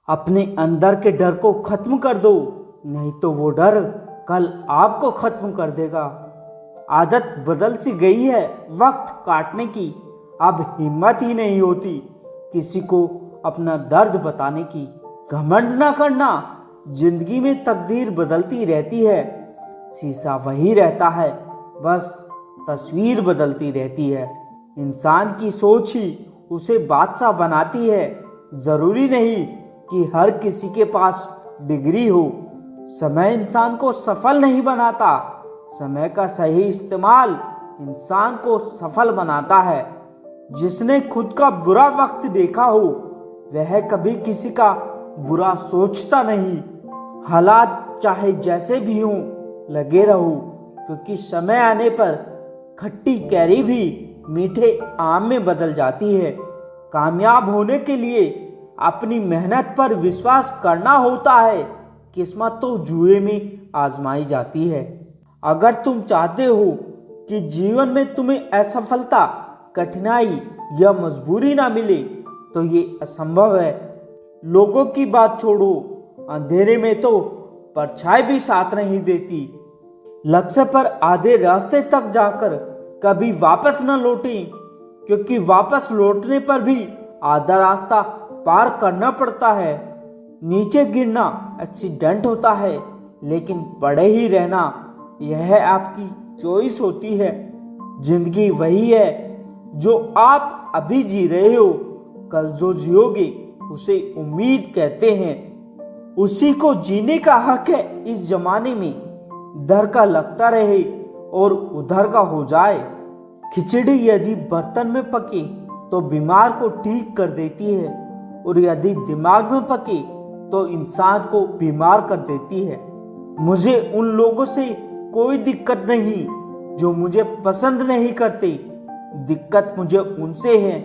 अपने अंदर के डर को खत्म कर दो, नहीं तो वो डर कल आपको खत्म कर देगा। आदत बदल सी गई है वक्त काटने की, अब हिम्मत ही नहीं होती किसी को अपना दर्द बताने की। घमंड ना करना, जिंदगी में तकदीर बदलती रहती है, शीशा वही रहता है, बस तस्वीर बदलती रहती है। इंसान की सोच ही उसे बादशाह बनाती है। जरूरी नहीं कि हर किसी के पास डिग्री हो। समय इंसान को सफल नहीं बनाता, समय का सही इस्तेमाल इंसान को सफल बनाता है। जिसने खुद का बुरा वक्त देखा हो वह कभी किसी का बुरा सोचता नहीं। हालात चाहे जैसे भी हों लगे रहो, क्योंकि समय आने पर खट्टी कैरी भी मीठे आम में बदल जाती है। कामयाब होने के लिए अपनी मेहनत पर विश्वास करना होता है, किस्मत तो जुए में आजमाई जाती है। अगर तुम चाहते हो कि जीवन में तुम्हें असफलता, कठिनाई या मजबूरी ना मिले तो ये असंभव है। लोगों की बात छोड़ो, अंधेरे में तो परछाई भी साथ नहीं देती। लक्ष्य पर आधे रास्ते तक जाकर कभी वापस न लौटें, क्योंकि वापस लौटने पर भी आधा रास्ता पार करना पड़ता है। नीचे गिरना एक्सीडेंट होता है, लेकिन पड़े ही रहना यह आपकी चॉइस होती है। जिंदगी वही है जो आप अभी जी रहे हो, कल जो जियोगे उसे उम्मीद कहते हैं। उसी को जीने का हक है इस जमाने में। इधर का लगता रहे और उधर का हो जाए। खिचड़ी यदि बर्तन में पके तो बीमार को ठीक कर देती है, और यदि दिमाग में पके तो इंसान को बीमार कर देती है। मुझे उन लोगों से कोई दिक्कत नहीं जो मुझे पसंद नहीं करते, दिक्कत मुझे उनसे है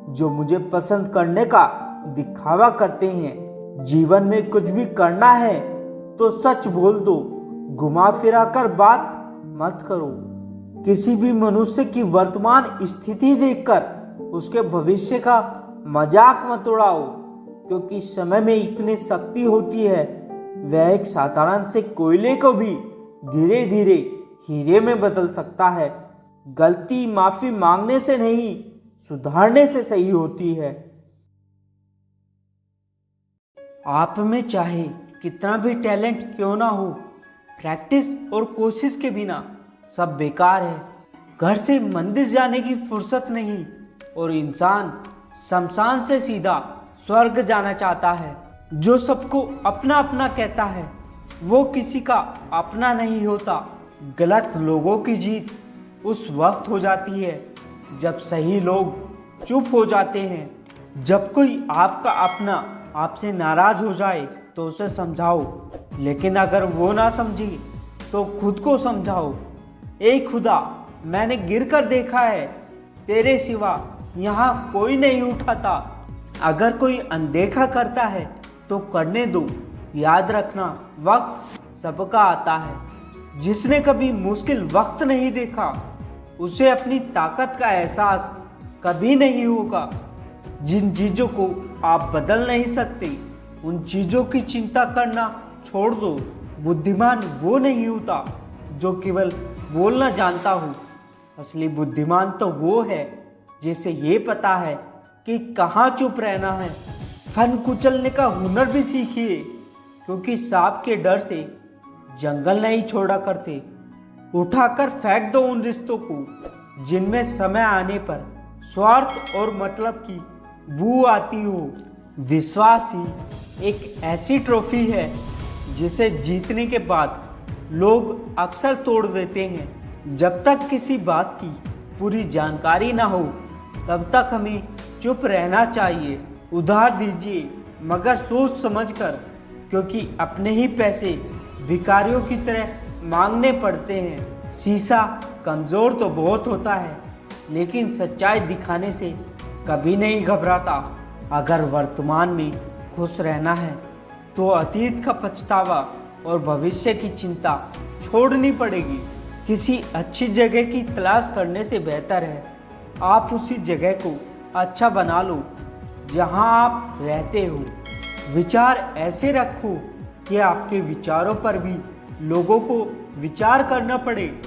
जो मुझे पसंद करने का दिखावा करते हैं। जीवन में कुछ भी करना है तो सच बोल दो, घुमा फिरा कर बात मत करो। किसी भी मनुष्य की वर्तमान स्थिति देखकर उसके भविष्य का मजाक मत उड़ाओ, क्योंकि समय में इतनी शक्ति होती है, वह एक साधारण से कोयले को भी धीरे धीरे हीरे में बदल सकता है। गलती माफी मांगने से नहीं, सुधारने से सही होती है। आप में चाहे कितना भी टैलेंट क्यों ना हो, प्रैक्टिस और कोशिश के बिना सब बेकार है। घर से मंदिर जाने की फुर्सत नहीं, और इंसान शमशान से सीधा स्वर्ग जाना चाहता है। जो सबको अपना अपना कहता है वो किसी का अपना नहीं होता। गलत लोगों की जीत उस वक्त हो जाती है जब सही लोग चुप हो जाते हैं। जब कोई आपका अपना आपसे नाराज हो जाए तो उसे समझाओ, लेकिन अगर वो ना समझे तो खुद को समझाओ। ए खुदा, मैंने गिर कर देखा है, तेरे सिवा यहाँ कोई नहीं उठाता। अगर कोई अनदेखा करता है तो करने दो। याद रखना, वक्त सबका आता है। जिसने कभी मुश्किल वक्त नहीं देखा उसे अपनी ताकत का एहसास कभी नहीं होगा। जिन चीज़ों को आप बदल नहीं सकते उन चीज़ों की चिंता करना छोड़ दो। बुद्धिमान वो नहीं होता जो केवल बोलना जानता हो, असली बुद्धिमान तो वो है जिसे ये पता है कि कहाँ चुप रहना है। फन कुचलने का हुनर भी सीखिए, क्योंकि सांप के डर से जंगल नहीं छोड़ा करते। उठाकर फेंक दो उन रिश्तों को जिनमें समय आने पर स्वार्थ और मतलब की बू आती हो। विश्वास ही एक ऐसी ट्रॉफी है जिसे जीतने के बाद लोग अक्सर तोड़ देते हैं। जब तक किसी बात की पूरी जानकारी ना हो तब तक हमें चुप रहना चाहिए। उधार दीजिए मगर सोच समझकर, क्योंकि अपने ही पैसे भिखारियों की तरह मांगने पड़ते हैं। शीशा कमज़ोर तो बहुत होता है, लेकिन सच्चाई दिखाने से कभी नहीं घबराता। अगर वर्तमान में खुश रहना है तो अतीत का पछतावा और भविष्य की चिंता छोड़नी पड़ेगी। किसी अच्छी जगह की तलाश करने से बेहतर है आप उसी जगह को अच्छा बना लो जहां आप रहते हो। विचार ऐसे रखो कि आपके विचारों पर भी लोगों को विचार करना पड़े।